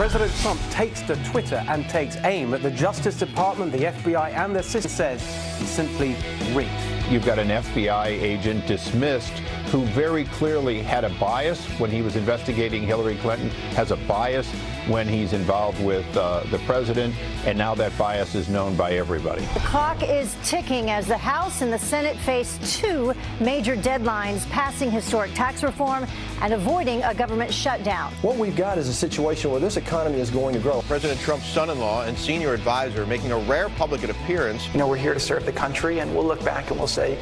President Trump takes to Twitter and takes aim at the Justice Department, the FBI, and the system. Says he's simply rigged. You've got an FBI agent dismissed who very clearly had a bias when he was investigating Hillary Clinton, has a bias when he's involved with the president, and now that bias is known by everybody. The clock is ticking as the House and the Senate face two major deadlines: passing historic tax reform and avoiding a government shutdown. What we've got is a situation where this economy is going to grow. President Trump's son-in-law and senior advisor making a rare public appearance. You know, we're here to serve the country, and we'll look back and we'll say,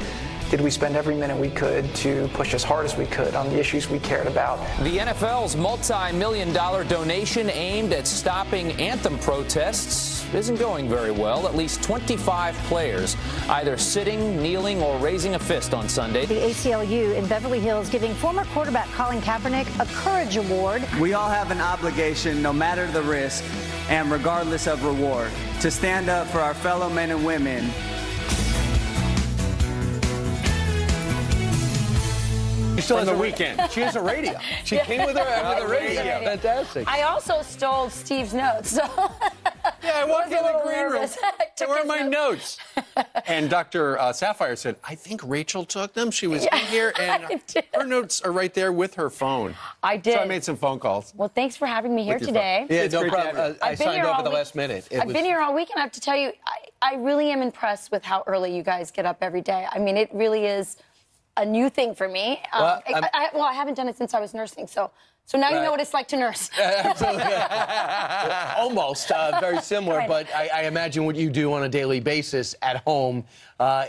did we spend every minute we could to push as hard as we could on the issues we cared about? The NFL's multi-million-dollar donation aimed at stopping anthem protests isn't going very well. At least 25 players either sitting, kneeling, or raising a fist on Sunday. The ACLU in Beverly Hills giving former quarterback Colin Kaepernick a Courage Award. We all have an obligation, no matter the risk and regardless of reward, to stand up for our fellow men and women. She still has a weekend. She has a radio. She came with her with a radio. Fantastic. I also stole Steve's notes. So yeah, I walked in the green room. Where are my notes? And Dr. Sapphire said, I think Rachel took them. She was in here, and her notes are right there with her phone. I did. So I made some phone calls. Well, thanks for having me here today. Yeah, no problem. I signed up at the last minute. I've been here all week, and I have to tell you, I really am impressed with how early you guys get up every day. I mean, it really is a new thing for me. I haven't done it since I was nursing, so now you know what it's like to nurse. Absolutely. Almost very similar, Right. but I imagine what you do on a daily basis at home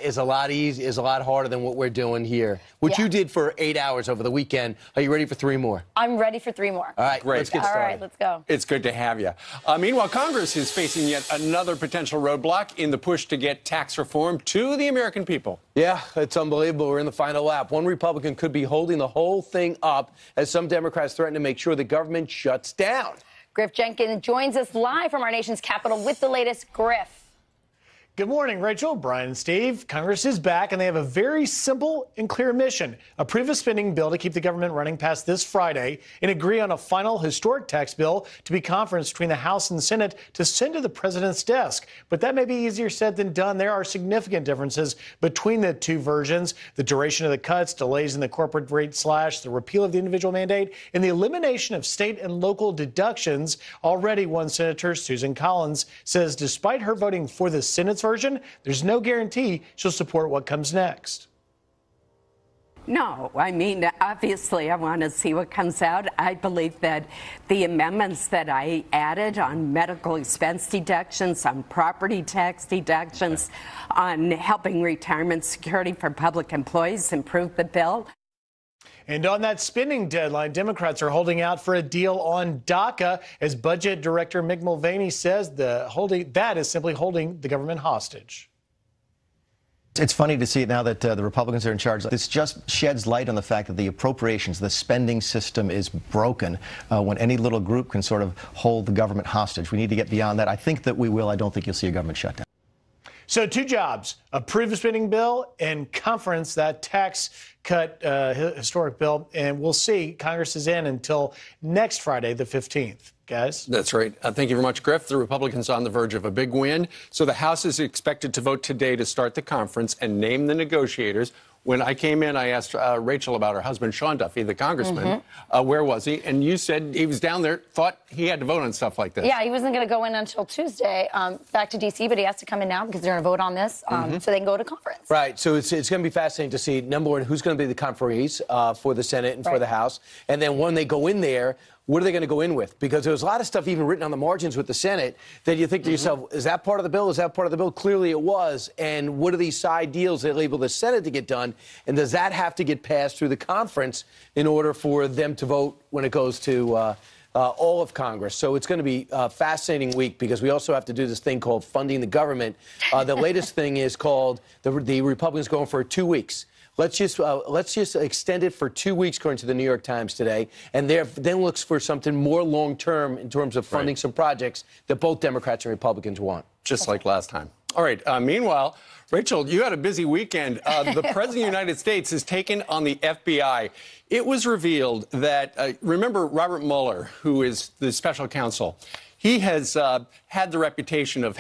is a lot harder than what we're doing here. What you did for 8 hours over the weekend. Are you ready for 3 more? I'm ready for 3 more. All right, Great. let's get started. All right, let's go. It's good to have you. Meanwhile, Congress is facing yet another potential roadblock in the push to get tax reform to the American people. Yeah, it's unbelievable. We're in the final lap. One Republican could be holding the whole thing up as some Democrats threaten to make sure the government shuts down. Griff Jenkins joins us live from our nation's capital with the latest. Griff. Good morning, Rachel, Brian, and Steve. Congress is back, and they have a very simple and clear mission: approve a spending bill to keep the government running past this Friday and agree on a final historic tax bill to be conferenced between the House and the Senate to send to the president's desk. But that may be easier said than done. There are significant differences between the two versions: the duration of the cuts, delays in the corporate rate slash, the repeal of the individual mandate, and the elimination of state and local deductions. Already, one senator, Susan Collins, says despite her voting for the Senate's version, there's no guarantee she'll support what comes next. No, I mean, obviously, I want to see what comes out. I believe that the amendments that I added on medical expense deductions, on property tax deductions, on helping retirement security for public employees improve the bill. And on that spending deadline, Democrats are holding out for a deal on DACA, as Budget Director Mick Mulvaney says that is simply holding the government hostage. It's funny to see it now that the Republicans are in charge. This just sheds light on the fact that the appropriations, the spending system is broken when any little group can sort of hold the government hostage. We need to get beyond that. I think that we will. I don't think you'll see a government shutdown. So 2 jobs: approve a spending bill and conference that tax cut historic bill. And we'll see. Congress is in until next Friday, the 15th. Guys? That's right. Thank you very much, Griff. The Republicans on the verge of a big win. So the House is expected to vote today to start the conference and name the negotiators. When I came in, I asked Rachel about her husband, Sean Duffy, the congressman. Where was he? And you said he was down there, thought he had to vote on stuff like this. Yeah, he wasn't going to go in until Tuesday back to D.C., but he has to come in now because they're going to vote on this so they can go to conference. Right. So it's going to be fascinating to see, number one, who's going to be the conferees for the Senate and for the House. And then when they go in there, what are they going to go in with? Because there was a lot of stuff even written on the margins with the Senate that you think to yourself, is that part of the bill? Is that part of the bill? Clearly it was. And what are these side deals that enable the Senate to get done? And does that have to get passed through the conference in order for them to vote when it goes to all of Congress? So it's going to be a fascinating week because we also have to do this thing called funding the government. The latest thing is called the Republicans going for 2 weeks. Let's just extend it for 2 weeks, according to the New York Times today, and then looks for something more long-term in terms of funding some projects that both Democrats and Republicans want. Just like last time. All right. Meanwhile, Rachel, you had a busy weekend. The President of the United States has taken on the FBI. It was revealed that, remember Robert Mueller, who is the special counsel, he has had the reputation of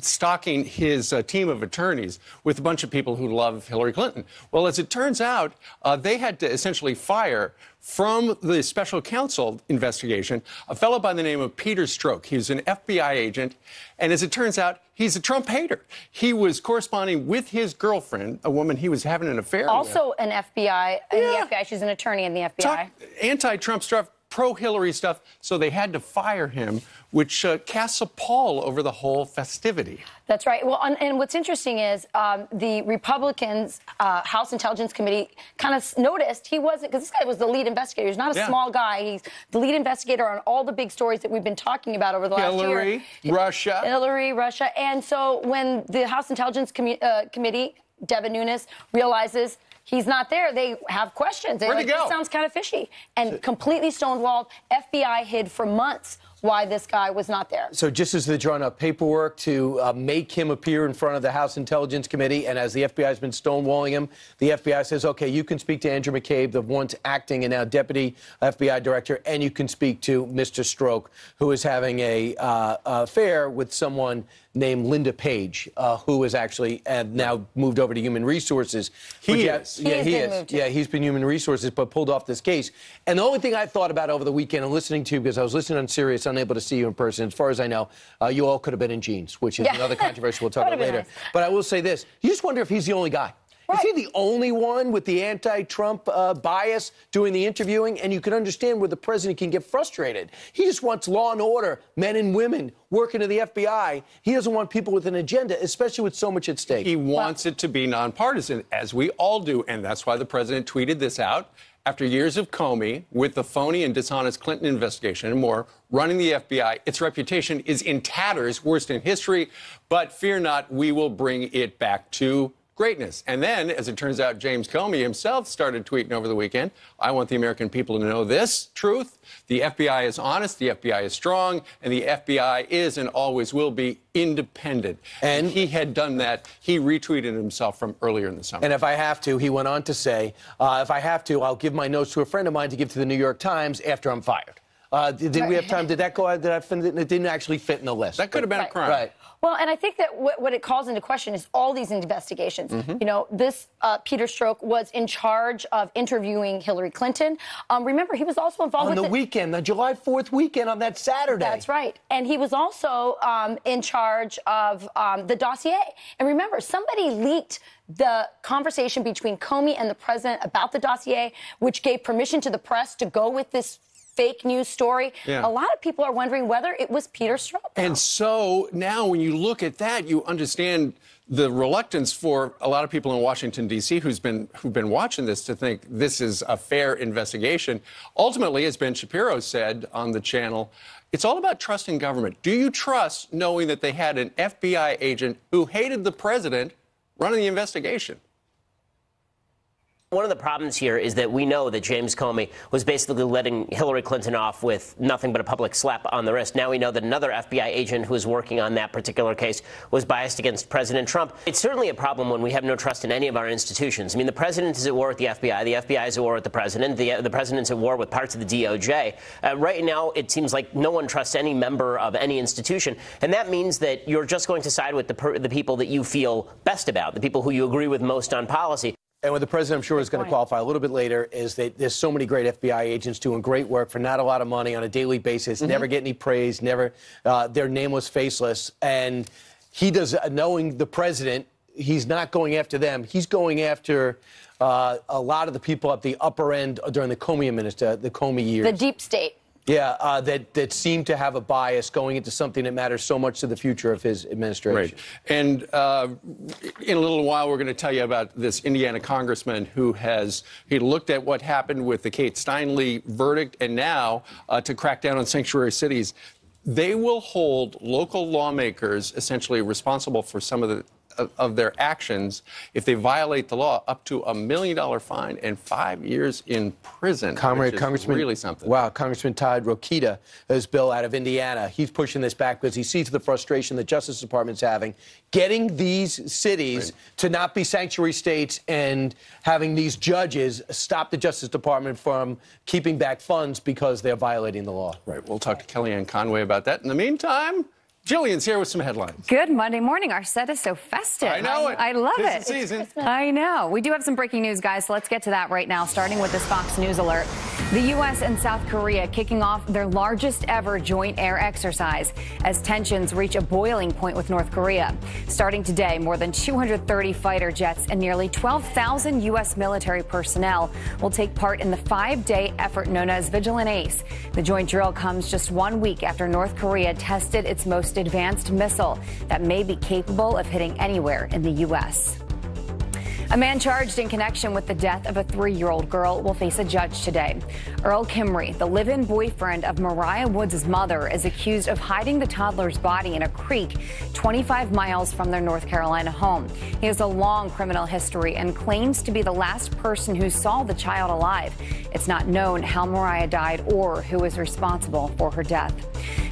stocking his team of attorneys with a bunch of people who love Hillary Clinton. Well, as it turns out, they had to essentially fire from the special counsel investigation a fellow by the name of Peter Strzok. He's an FBI agent, and as it turns out, he's a Trump hater. He was corresponding with his girlfriend, a woman he was having an affair with. Also an FBI, in the FBI. She's an attorney in the FBI. Anti-Trump stuff, pro-Hillary stuff, so they had to fire him, which casts a pall over the whole festivity. That's right. Well, and what's interesting is the Republicans' House Intelligence Committee kind of noticed he wasn't, because this guy was the lead investigator. He's not a small guy. He's the lead investigator on all the big stories that we've been talking about over the last year. Hillary, Russia. And so when the House Intelligence Committee, Devin Nunes, realizes he's not there, they have questions. They're like, this sounds kind of fishy. And completely stonewalled. FBI hid for months why this guy was not there. So just as they're drawing up paperwork to make him appear in front of the House Intelligence Committee, and as the FBI has been stonewalling him, the FBI says, okay, you can speak to Andrew McCabe, the once acting and now deputy FBI director, and you can speak to Mr. Strzok, who is having a affair with someone named Linda Page, who is actually now moved over to Human Resources. He is. He's been Human Resources, but pulled off this case. And the only thing I thought about over the weekend and listening to you, because I was listening on Sirius, unable to see you in person, as far as I know, you all could have been in jeans, which is another controversy we'll talk about later. Nice. But I will say this. You just wonder if he's the only guy. Right. Is he the only one with the anti-Trump bias doing the interviewing? And you can understand where the president can get frustrated. He just wants law and order, men and women working in the FBI. He doesn't want people with an agenda, especially with so much at stake. He wants it to be nonpartisan, as we all do. And that's why the president tweeted this out. After years of Comey, with the phony and dishonest Clinton investigation and more, running the FBI, its reputation is in tatters, worst in history. But fear not, we will bring it back to greatness. And then, as it turns out, James Comey himself started tweeting over the weekend, I want the American people to know this truth. The FBI is honest, the FBI is strong, and the FBI is and always will be independent. And he had done that. He retweeted himself from earlier in the summer. And if I have to, he went on to say, if I have to, I'll give my notes to a friend of mine to give to the New York Times after I'm fired. Did we have time? Did that go out? It didn't actually fit in the list. That could have been a crime. Right. Well, and I think that what it calls into question is all these investigations. You know, this Peter Strzok was in charge of interviewing Hillary Clinton. Remember, he was also involved on the weekend, the July 4th weekend on that Saturday. That's right. And he was also in charge of the dossier. And remember, somebody leaked the conversation between Comey and the president about the dossier, which gave permission to the press to go with this fake news story. A lot of people are wondering whether it was Peter Strzok. And so now when you look at that, you understand the reluctance for a lot of people in Washington, D.C. who've been watching this to think this is a fair investigation. Ultimately, as Ben Shapiro said on the channel, it's all about trust in government. Do you trust knowing that they had an FBI agent who hated the president running the investigation? One of the problems here is that we know that James Comey was basically letting Hillary Clinton off with nothing but a public slap on the wrist. Now we know that another FBI agent who was working on that particular case was biased against President Trump. It's certainly a problem when we have no trust in any of our institutions. I mean, the president is at war with the FBI is at war with the president, the president's at war with parts of the DOJ. Right now, it seems like no one trusts any member of any institution, and that means that you're just going to side with the people that you feel best about, the people who you agree with most on policy. And what the president, I'm sure, is going to qualify a little bit later is that there's so many great FBI agents doing great work for not a lot of money on a daily basis, never get any praise, never, they're nameless, faceless. And he does, knowing the president, he's not going after them. He's going after a lot of the people at the upper end during the Comey years. The deep state. Yeah, that seem to have a bias going into something that matters so much to the future of his administration. Right. And in a little while, we're going to tell you about this Indiana congressman who he looked at what happened with the Kate Steinle verdict, and now to crack down on sanctuary cities, they will hold local lawmakers essentially responsible for some of the of their actions if they violate the law, up to $1 million fine and 5 years in prison. Congressman, really something. Wow, Congressman Todd Rokita, his bill out of Indiana, he's pushing this back because he sees the frustration the Justice Department's having, getting these cities to not be sanctuary states and having these judges stop the Justice Department from keeping back funds because they're violating the law. Right. We'll talk to Kellyanne Conway about that. In the meantime, Jillian's here with some headlines. Good Monday morning. Our set is so festive. I know it. I love Tis it. the season. I know. We do have some breaking news, guys, so let's get to that right now, starting with this Fox News alert. The U.S. and South Korea kicking off their largest ever joint air exercise as tensions reach a boiling point with North Korea. Starting today, more than 230 fighter jets and nearly 12,000 U.S. military personnel will take part in the 5-day effort known as Vigilant Ace. The joint drill comes just 1 week after North Korea tested its most advanced missile that may be capable of hitting anywhere in the U.S. A man charged in connection with the death of a 3-year-old girl will face a judge today. Earl Kimry, the live-in boyfriend of Mariah Woods' mother, is accused of hiding the toddler's body in a creek 25 miles from their North Carolina home. He has a long criminal history and claims to be the last person who saw the child alive. It's not known how Mariah died or who is responsible for her death.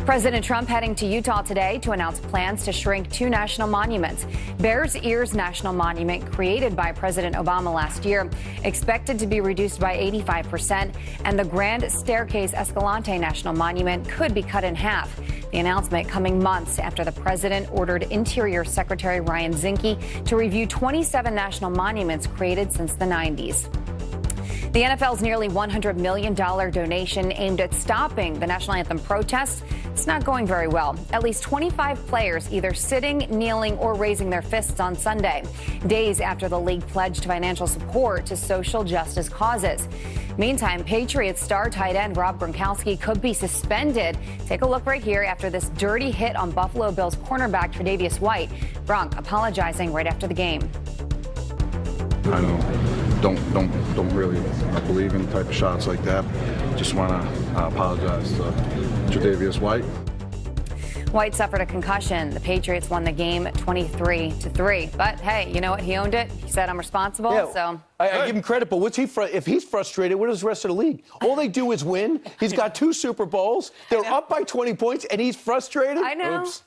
President Trump heading to Utah today to announce plans to shrink 2 national monuments. Bears Ears National Monument, created by President Obama last year, expected to be reduced by 85%, and the Grand Staircase Escalante National Monument could be cut in half. The announcement coming months after the president ordered Interior Secretary Ryan Zinke to review 27 national monuments created since the 90s. The NFL's nearly $100 million donation aimed at stopping the national anthem protests, it's not going very well. At least 25 players either sitting, kneeling, or raising their fists on Sunday, days after the league pledged financial support to social justice causes. Meantime, Patriots star tight end Rob Gronkowski could be suspended. Take a look right here after this dirty hit on Buffalo Bills cornerback Tre'Davious White. Gronk apologizing right after the game. I don't really believe in type of shots like that. Just want to apologize to Tre'Davious White. White suffered a concussion. The Patriots won the game 23-3. But hey, you know what? He owned it. He said, I'm responsible. Yeah, so I give him credit, but what's he if he's frustrated, what is the rest of the league? All they do is win. He's got 2 Super Bowls. They're up by 20 points, and he's frustrated. I know. Oops.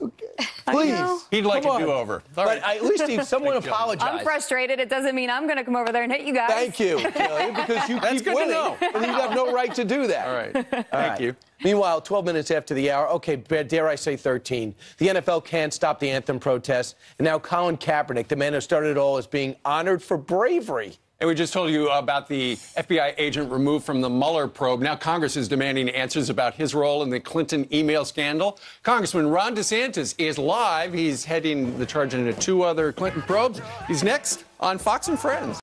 Please. He'd like a do-over. But at least someone apologized. I'm frustrated. It doesn't mean I'm going to come over there and hit you guys. Thank you, Kelly, because you keep winning, and you have no right to do that. All right. Thank you. Meanwhile, 12 minutes after the hour, okay, dare I say 13, the NFL can't stop the anthem protests, and now Colin Kaepernick, the man who started it all, is being honored for bravery. And we just told you about the FBI agent removed from the Mueller probe. Now Congress is demanding answers about his role in the Clinton email scandal. Congressman Ron DeSantis is live. He's heading the charge into 2 other Clinton probes. He's next on Fox and Friends.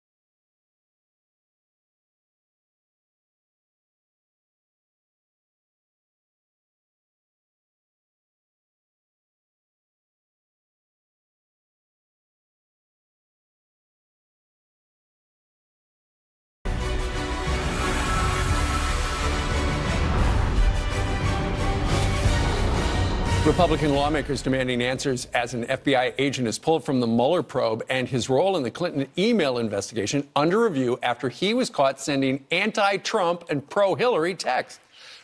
Republican lawmakers demanding answers as an FBI agent is pulled from the Mueller probe and his role in the Clinton email investigation under review after he was caught sending anti-Trump and pro-Hillary texts.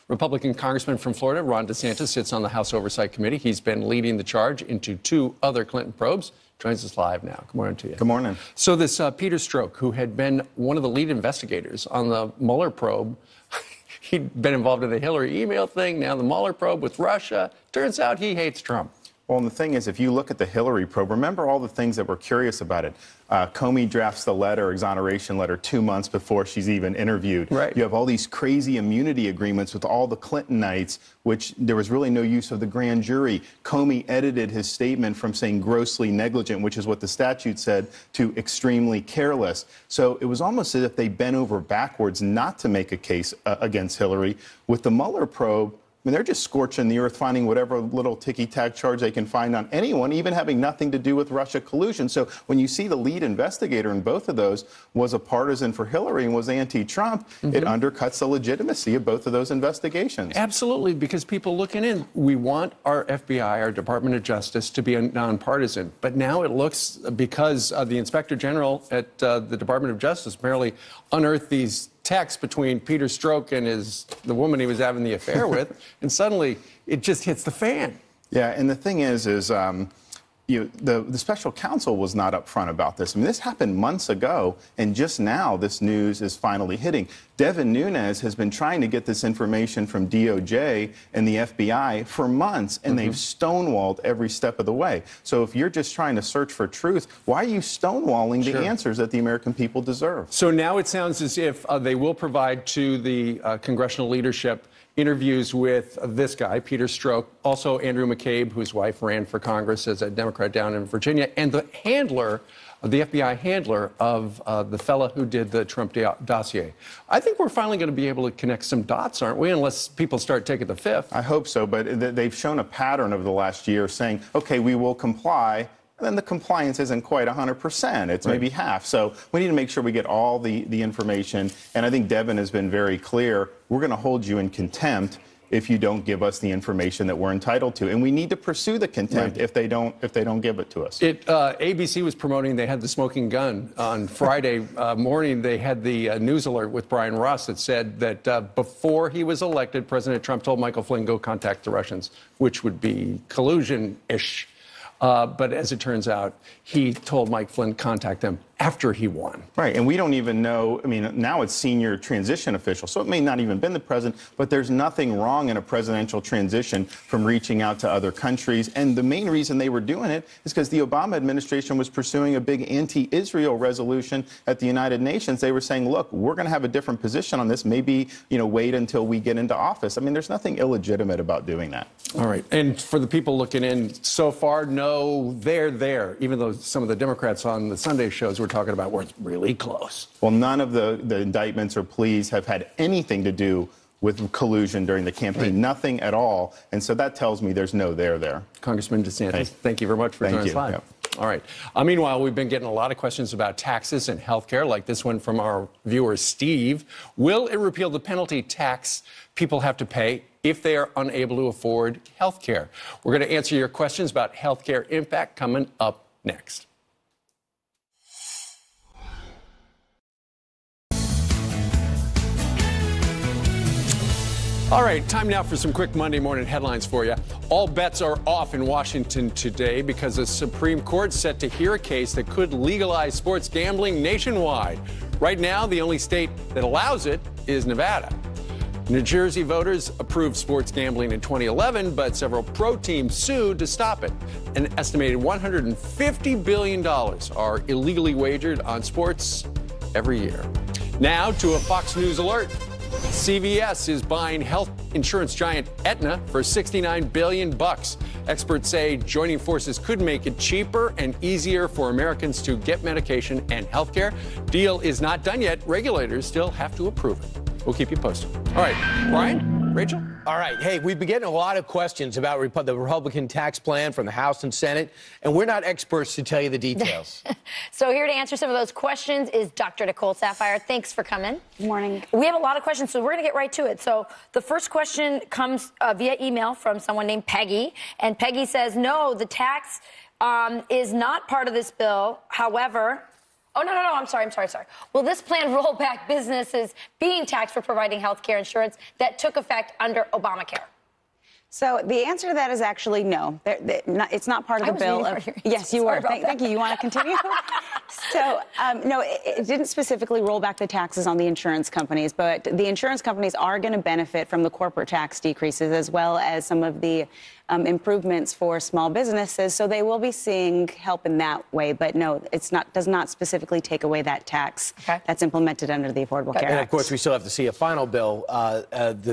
Republican Congressman from Florida, Ron DeSantis, sits on the House Oversight Committee. He's been leading the charge into 2 other Clinton probes. Joins us live now. Good morning to you. Good morning. So this Peter Strzok, who had been one of the lead investigators on the Mueller probe, he'd been involved in the Hillary email thing, now the Mueller probe with Russia. Turns out he hates Trump. Well, and the thing is, if you look at the Hillary probe, remember all the things that were curious about it. Comey drafts the letter, exoneration letter, 2 months before she's even interviewed. Right. You have all these crazy immunity agreements with all the Clintonites, which there was really no use of the grand jury. Comey edited his statement from saying grossly negligent, which is what the statute said, to extremely careless. So it was almost as if they bent over backwards not to make a case against Hillary. With the Mueller probe, I mean, they're just scorching the earth, finding whatever little ticky-tack charge they can find on anyone, even having nothing to do with Russia collusion. So when you see the lead investigator in both of those was a partisan for Hillary and was anti-Trump, it undercuts the legitimacy of both of those investigations. Absolutely, because people looking in, we want our FBI, our Department of Justice, to be nonpartisan. But now it looks, because the Inspector General at the Department of Justice apparently unearthed these texts between Peter Strzok and the woman he was having the affair with, and suddenly it just hits the fan. Yeah, and the thing is the special counsel was not upfront about this. I mean, this happened months ago, and just now this news is finally hitting. Devin Nunes has been trying to get this information from DOJ and the FBI for months, and they've stonewalled every step of the way. So if you're just trying to search for truth, why are you stonewalling the answers that the American people deserve? So now it sounds as if they will provide to the congressional leadership interviews with this guy, Peter Strzok, also Andrew McCabe, whose wife ran for Congress as a Democrat down in Virginia, and the handler, the FBI handler of the fella who did the Trump dossier. I think we're finally going to be able to connect some dots, aren't we, unless people start taking the fifth. I hope so, but they've shown a pattern over the last year saying, okay, we will comply. And then the compliance isn't quite 100%. It's maybe half. So we need to make sure we get all the information. And I think Devin has been very clear. We're going to hold you in contempt if you don't give us the information that we're entitled to. And we need to pursue the contempt if they don't give it to us. ABC was promoting, they had the smoking gun. On Friday morning, they had the news alert with Brian Ross that said that before he was elected, President Trump told Michael Flynn, go contact the Russians, which would be collusion-ish. But as it turns out, he told Mike Flynn contact them after he won. Right, and we don't even know, I mean, now it's senior transition official, so it may not even been the president, but there's nothing wrong in a presidential transition from reaching out to other countries. And the main reason they were doing it is because the Obama administration was pursuing a big anti-Israel resolution at the United Nations. They were saying, look, we're going to have a different position on this, maybe, wait until we get into office. I mean, there's nothing illegitimate about doing that. All right, and for the people looking in, so far, no, they're there, even though some of the Democrats on the Sunday shows were talking about where it's really close. Well, none of the indictments or pleas have had anything to do with collusion during the campaign, nothing at all. And so that tells me there's no there. Congressman DeSantis, thank you very much for joining us live. All right. Meanwhile, we've been getting a lot of questions about taxes and health care, like this one from our viewer, Steve. Will it repeal the penalty tax people have to pay if they are unable to afford health care? We're going to answer your questions about health care impact coming up next. All right, time now for some quick Monday morning headlines for you. All bets are off in Washington today because the Supreme Court's set to hear a case that could legalize sports gambling nationwide. Right now, the only state that allows it is Nevada. New Jersey voters approved sports gambling in 2011, but several pro teams sued to stop it. An estimated $150 billion are illegally wagered on sports every year. Now to a Fox News alert. CVS is buying health insurance giant Aetna for $69 billion. Experts say joining forces could make it cheaper and easier for Americans to get medication and health care. Deal is not done yet. Regulators still have to approve it. We'll keep you posted. All right, Brian, Rachel? All right. Hey, we've been getting a lot of questions about the Republican tax plan from the House and Senate, and we're not experts to tell you the details. So here to answer some of those questions is Dr. Nicole Saphier. Thanks for coming. Good morning. We have a lot of questions, so we're going to get right to it. So the first question comes via email from someone named Peggy, and Peggy says, no, the tax is not part of this bill. However... Oh, no, I'm sorry. Will this plan roll back businesses being taxed for providing health care insurance that took effect under Obamacare? So the answer to that is actually no. It's not part of the bill. Yes, you were. Thank you. You want to continue? So, no, it didn't specifically roll back the taxes on the insurance companies, but the insurance companies are going to benefit from the corporate tax decreases as well as some of the improvements for small businesses. So they will be seeing help in that way. But no, does not specifically take away that tax that's implemented under the Affordable Care Act. And of course, we still have to see a final bill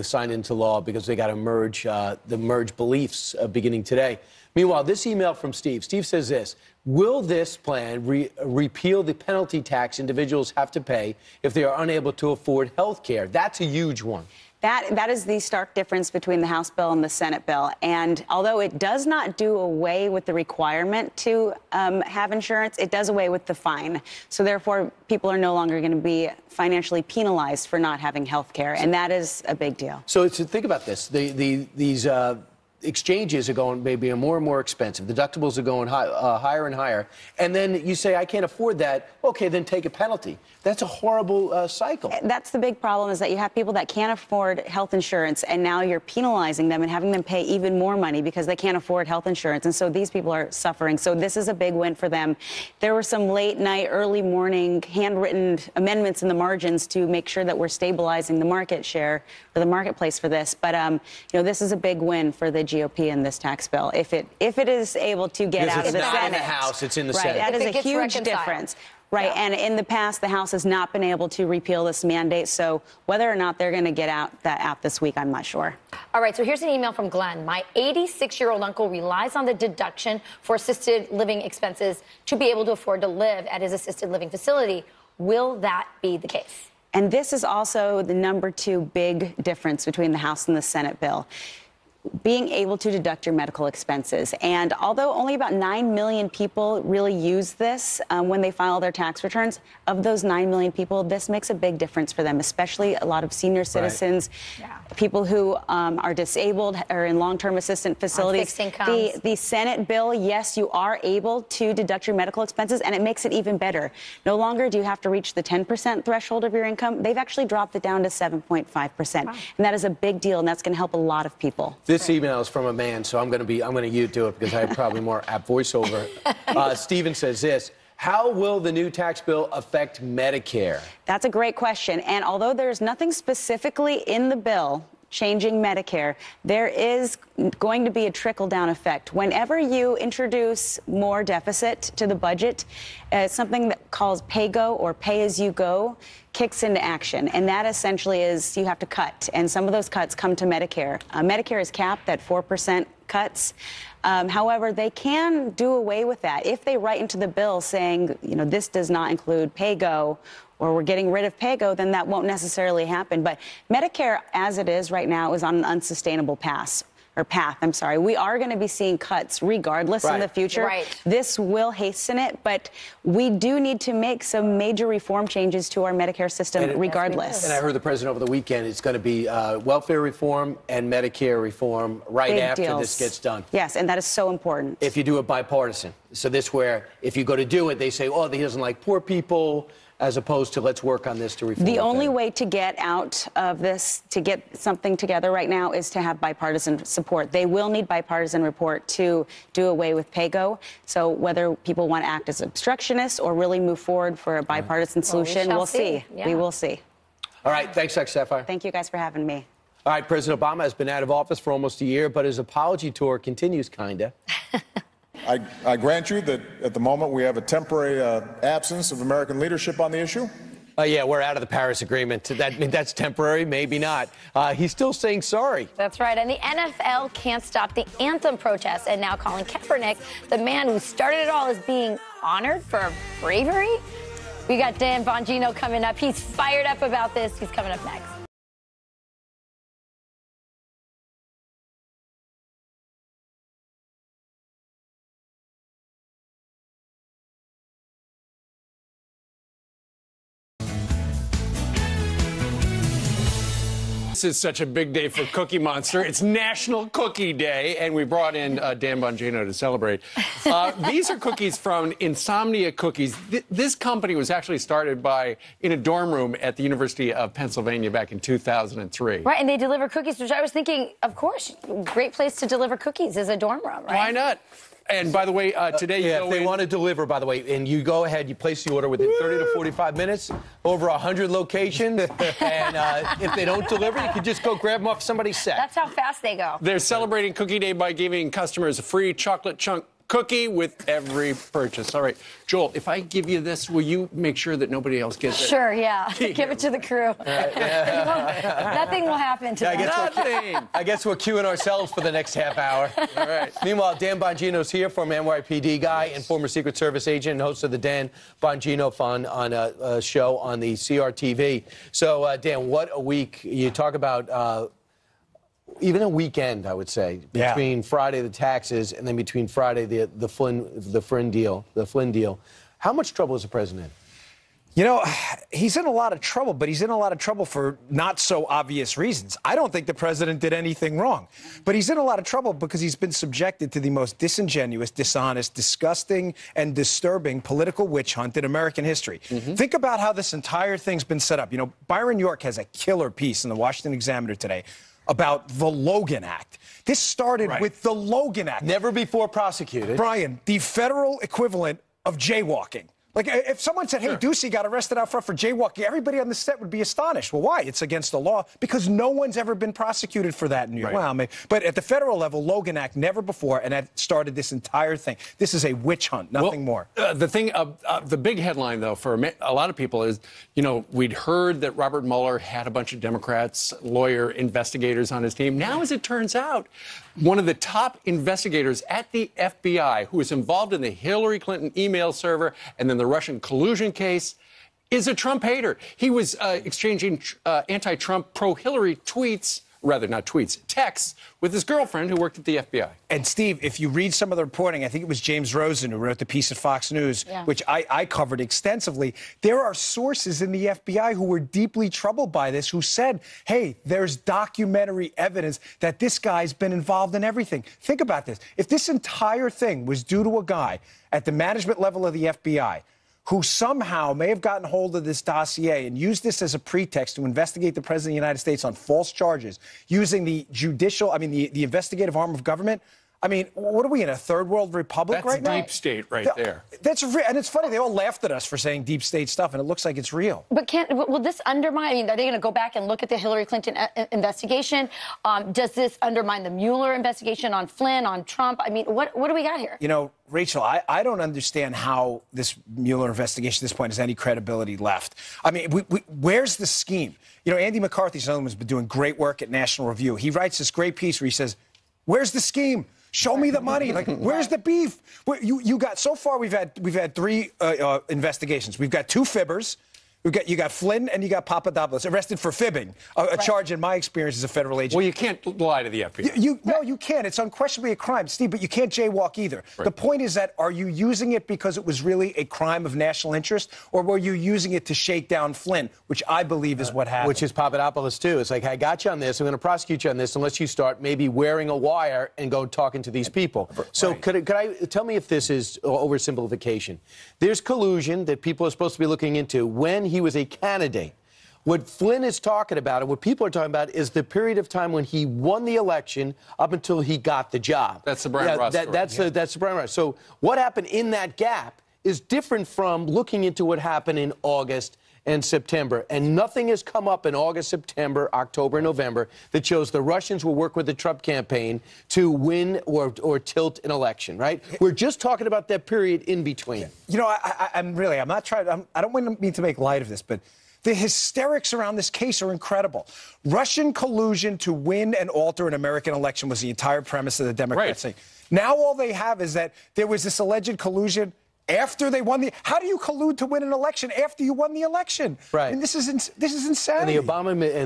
signed into law because they got to merge the merge beliefs beginning today. Meanwhile, this email from Steve. Steve says this: will this plan repeal the penalty tax individuals have to pay if they are unable to afford health care? That's a huge one. That is the stark difference between the House bill and the Senate bill. And although it does not do away with the requirement to have insurance, it does away with the fine. So therefore, people are no longer going to be financially penalized for not having health care. And that is a big deal. So think about this. These exchanges are going maybe more and more expensive. Deductibles are going higher and higher. And then you say, I can't afford that. Okay, then take a penalty. That's a horrible cycle. That's the big problem, is that you have people that can't afford health insurance, and now you're penalizing them and having them pay even more money because they can't afford health insurance. And so these people are suffering. So this is a big win for them. There were some late night, early morning handwritten amendments in the margins to make sure that we're stabilizing the market share or the marketplace for this. But, this is a big win for the GOP in this tax bill. If it is able to get out of the Senate. It's not in the House, it's in the Senate. Senate. That is a huge difference. Right, and in the past, the House has not been able to repeal this mandate. So whether or not they're going to get that out this week, I'm not sure. All right, so here's an email from Glenn. My 86-year-old uncle relies on the deduction for assisted living expenses to be able to afford to live at his assisted living facility. Will that be the case? And this is also the number 2 big difference between the House and the Senate bill. Being able to deduct your medical expenses. And although only about 9 million people really use this when they file their tax returns, of those 9 million people, this makes a big difference for them, especially a lot of senior citizens, people who are disabled or in long-term assistance facilities. The Senate bill, yes, you are able to deduct your medical expenses, and it makes it even better. No longer do you have to reach the 10% threshold of your income. They've actually dropped it down to 7.5%. And that is a big deal, and that's going to help a lot of people. This email is from a man, so I'm going to you do it because I have probably more apt voiceover. Stephen says this: how will the new tax bill affect Medicare? That's a great question. And although there's nothing specifically in the bill changing Medicare, there is going to be a trickle-down effect. Whenever you introduce more deficit to the budget, something that calls pay-go or pay-as-you-go kicks into action. And that essentially is you have to cut. And some of those cuts come to Medicare. Medicare is capped at 4% cuts. However, they can do away with that if they write into the bill saying, this does not include pay-go, or we're getting rid of pay-go, then that won't necessarily happen. But Medicare, as it is right now, is on an unsustainable path. We are going to be seeing cuts regardless in the future. This will hasten it, but we do need to make some major reform changes to our Medicare system regardless. And I heard the president over the weekend, it's going to be welfare reform and Medicare reform Big after deals. this gets done. Yes, and that is so important. If you do it bipartisan. So this where if you go to do it, they say, oh, he doesn't like poor people, as opposed to let's work on this to reform. The only way to get out of this, to get something together right now, is to have bipartisan support. They will need bipartisan support to do away with pay-go. So whether people want to act as obstructionists or really move forward for a bipartisan solution, we'll see. Yeah. We will see. All right. Thanks, Dr. Sapphire. Thank you guys for having me. All right. President Obama has been out of office for almost a year, but his apology tour continues, kinda. I grant you that at the moment we have a temporary absence of American leadership on the issue. Yeah, we're out of the Paris Agreement. That's temporary, maybe not. He's still saying sorry. That's right. And the NFL can't stop the anthem protests, and now Colin Kaepernick, the man who started it all, is being honored for bravery. We got Dan Bongino coming up. He's fired up about this. He's coming up next. This is such a big day for Cookie Monster. It's National Cookie Day, and we brought in Dan Bongino to celebrate. These are cookies from Insomnia Cookies. This company was actually started in a dorm room at the University of Pennsylvania back in 2003. Right, and they deliver cookies, which I was thinking, of course, great place to deliver cookies is a dorm room, right? Why not? And by the way, today if they want to deliver, by the way, and you go ahead, you place the order within 30 to 45 minutes, over 100 locations, and if they don't deliver, you can just go grab them off somebody's set. That's how fast they go. They're celebrating Cookie Day by giving customers a free chocolate chunk cookie with every purchase. All right, Joel, if I give you this, will you make sure that nobody else gets it? Sure, yeah. Give it to the crew. Nothing will happen today. I guess we're queuing ourselves for the next half hour. All right. Meanwhile, Dan Bongino's here, former NYPD guy and former Secret Service agent and host of the Dan Bongino Fund on a show on the CRTV. So, Dan, what a week. You talk about even a weekend, I would say, between Friday the taxes and then between Friday the Flynn deal. How much trouble is the president in? You know, he's in a lot of trouble, but he's in a lot of trouble for not so obvious reasons. I don't think the president did anything wrong, but he's in a lot of trouble because he's been subjected to the most disingenuous, dishonest, disgusting, and disturbing political witch hunt in American history. Think about how this entire thing's been set up. You know, Byron York has a killer piece in the Washington Examiner today about the Logan Act. This started with the Logan Act. Never before prosecuted. Brian, the federal equivalent of jaywalking. Like, if someone said, hey, Doocy got arrested out front for jaywalking, everybody on the set would be astonished. Well, why? It's against the law. Because no one's ever been prosecuted for that in New York. Well, maybe, but at the federal level, Logan Act, never before, and that started this entire thing. This is a witch hunt, nothing more. The big headline, though, for a lot of people is, you know, we'd heard that Robert Mueller had a bunch of Democrats, lawyer, investigators on his team. Now, as it turns out, one of the top investigators at the FBI, who was involved in the Hillary Clinton email server and then the Russian collusion case, is a Trump hater. He was exchanging anti-Trump, pro-Hillary tweets, rather not tweets, texts, with his girlfriend who worked at the FBI. And, Steve, if you read some of the reporting, I think it was James Rosen who wrote the piece at Fox News, which I covered extensively. There are sources in the FBI who were deeply troubled by this, who said, hey, there's documentary evidence that this guy's been involved in everything. Think about this. If this entire thing was due to a guy at the management level of the FBI who somehow may have gotten hold of this dossier and used this as a pretext to investigate the president of the United States on false charges, using the the investigative arm of government. I mean, what are we in, a third world republic right now? That's deep state right there. And it's funny, they all laughed at us for saying deep state stuff, and it looks like it's real. But will this undermine, I mean, are they going to go back and look at the Hillary Clinton investigation? Does this undermine the Mueller investigation on Flynn, on Trump? I mean, what do we got here? You know, Rachel, I don't understand how this Mueller investigation at this point has any credibility left. I mean, where's the scheme? You know, Andy McCarthy, someone who's been doing great work at National Review. He writes this great piece where he says, where's the scheme? Show me the money. Like, where's the beef? You got, so far we've had three investigations. We've got two fibbers. You got Flynn and you got Papadopoulos arrested for fibbing, a charge in my experience as a federal agent. Well, you can't lie to the FBI. No, you can't. It's unquestionably a crime, Steve, but you can't jaywalk either. Right. The point is that, are you using it because it was really a crime of national interest, or were you using it to shake down Flynn, which I believe is what happened? Which is Papadopoulos, too. It's like, I got you on this. I'm going to prosecute you on this unless you start maybe wearing a wire and go talking to these people. So could I tell me if this is oversimplification? There's collusion that people are supposed to be looking into when he was a candidate. What Flynn is talking about and what people are talking about is the period of time when he won the election up until he got the job. That's the Brian Ross story. That's the Brian Ross. So what happened in that gap is different from looking into what happened in August and September. And nothing has come up in August, September, October, and November that shows the Russians will work with the Trump campaign to win or tilt an election, right? We're just talking about that period in between. You know, I don't mean to make light of this, but the hysterics around this case are incredible. Russian collusion to win and alter an American election was the entire premise of the Democrats' thing. Now all they have is that there was this alleged collusion after they won the... How do you collude to win an election after you won the election? Right. I mean, this is insanity. And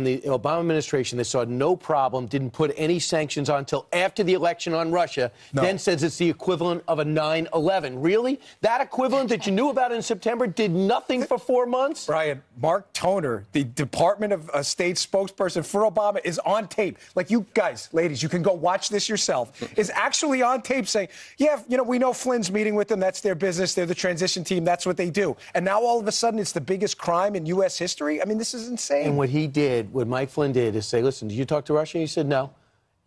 the Obama administration, they saw no problem, didn't put any sanctions on until after the election on Russia, then says it's the equivalent of a 9/11. Really? That equivalent that you knew about in September did nothing for 4 months? Brian, Mark Toner, the Department of State spokesperson for Obama, is on tape. Like, you guys, ladies, you can go watch this yourself, is actually on tape saying, yeah, you know, we know Flynn's meeting with them. That's their business. They're the transition team. That's what they do. And now all of a sudden it's the biggest crime in U.S. history? I mean, this is insane. And what Mike Flynn did is say, listen, did you talk to Russia? He said no.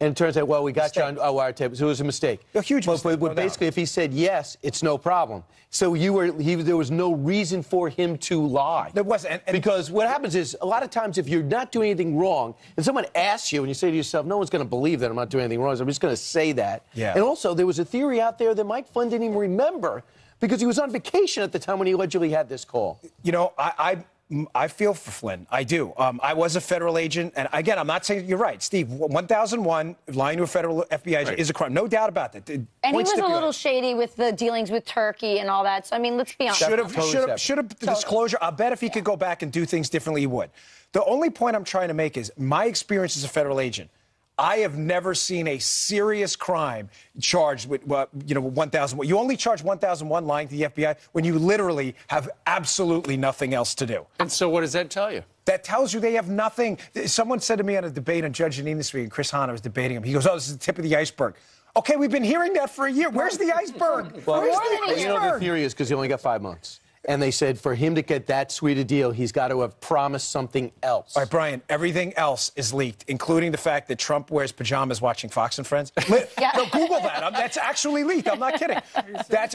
and it turns out, well, we got you on wiretap, so it was a mistake. A huge mistake. But basically, if he said yes, it's no problem. So there was no reason for him to lie. There wasn't. Because what happens is, a lot of times, if you're not doing anything wrong, and someone asks you, and you say to yourself, no one's going to believe that I'm not doing anything wrong, so I'm just going to say that. Yeah. And also, there was a theory out there that Mike Flynn didn't even remember because he was on vacation at the time when he allegedly had this call. You know, I feel for Flynn. I do. I was a federal agent. And again, I'm not saying you're right, Steve. 1001, lying to a federal FBI agent is a crime. No doubt about that. And he was a little shady with the dealings with Turkey and all that. So, I mean, let's be honest. Should have disclosure. I'll bet if he could go back and do things differently, he would. The only point I'm trying to make is my experience as a federal agent. I have never seen a serious crime charged with, 1001. You only charge 1001 lying to the FBI when you literally have absolutely nothing else to do. And so what does that tell you? That tells you they have nothing. Someone said to me on a debate on Judge Jeanine this week, and Chris Hahn, I was debating him. He goes, oh, this is the tip of the iceberg. Okay, we've been hearing that for a year. Where's the iceberg? Well, Where's the iceberg? You know, the theory is because he only got 5 months. And they said for him to get that sweet a deal, he's got to have promised something else. All right, Brian, everything else is leaked, including the fact that Trump wears pajamas watching Fox and Friends. No, Google that. That's actually leaked. I'm not kidding.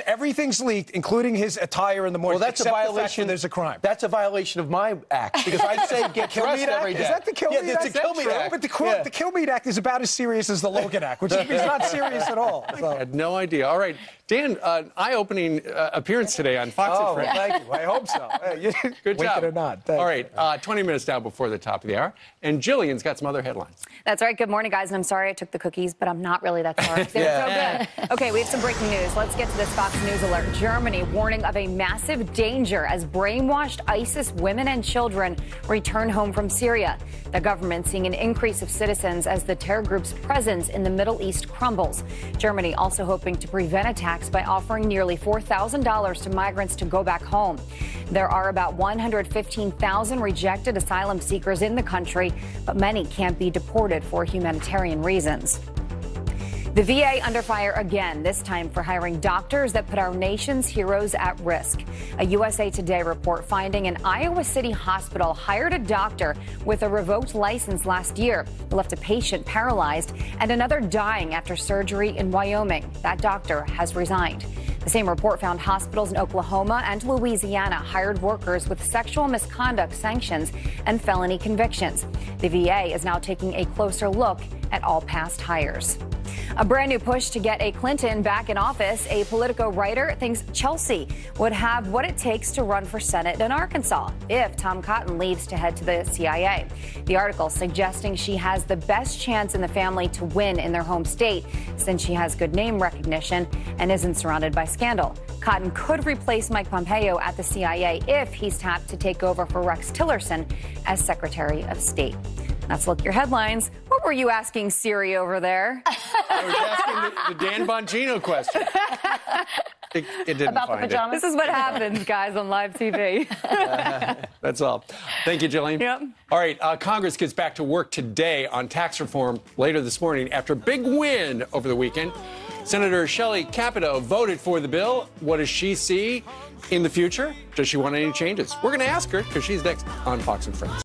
Everything's leaked, including his attire in the morning. Well, that's a violation. There's a crime. That's a violation of my act because I say get dressed every day. Is that the Kilmeade Act? Yeah, it's a Kilmeade Act. But the Kilmeade Act is about as serious as the Logan Act, which is not serious at all. So. I had no idea. All right, Dan, eye-opening appearance today on Fox and Friends. Thank you. I hope so. Good job. Wink it or not. All right, 20 minutes now before the top of the hour. And Jillian's got some other headlines. That's right. Good morning, guys. And I'm sorry I took the cookies, but I'm not really that sorry. They were so good. Okay, we have some breaking news. Let's get to this Fox News alert. Germany warning of a massive danger as brainwashed ISIS women and children return home from Syria. The government seeing an increase of citizens as the terror group's presence in the Middle East crumbles. Germany also hoping to prevent attacks by offering nearly $4,000 to migrants to go back home. There are about 115,000 rejected asylum seekers in the country, but many can't be deported for humanitarian reasons. The VA under fire again, this time for hiring doctors that put our nation's heroes at risk. A USA Today report finding an Iowa City hospital hired a doctor with a revoked license last year who left a patient paralyzed and another dying after surgery in Wyoming. That doctor has resigned. The same report found hospitals in Oklahoma and Louisiana hired workers with sexual misconduct sanctions and felony convictions. The VA is now taking a closer look at all past hires. A brand new push to get a Clinton back in office. A Politico writer thinks Chelsea would have what it takes to run for Senate in Arkansas if Tom Cotton leaves to head to the CIA. The article suggesting she has the best chance in the family to win in their home state since she has good name recognition and isn't surrounded by scandal. Cotton could replace Mike Pompeo at the CIA if he's tapped to take over for Rex Tillerson as Secretary of State. Let's look at your headlines. What were you asking Siri over there? I was asking the Dan Bongino question. It didn't about find the pajamas. This is what happens, guys, on live TV. That's all. Thank you, Jillian. Yep. All right, Congress gets back to work today on tax reform later this morning after a big win over the weekend. Senator Shelley Capito voted for the bill. What does she see in the future? Does she want any changes? We're going to ask her because she's next on Fox and Friends.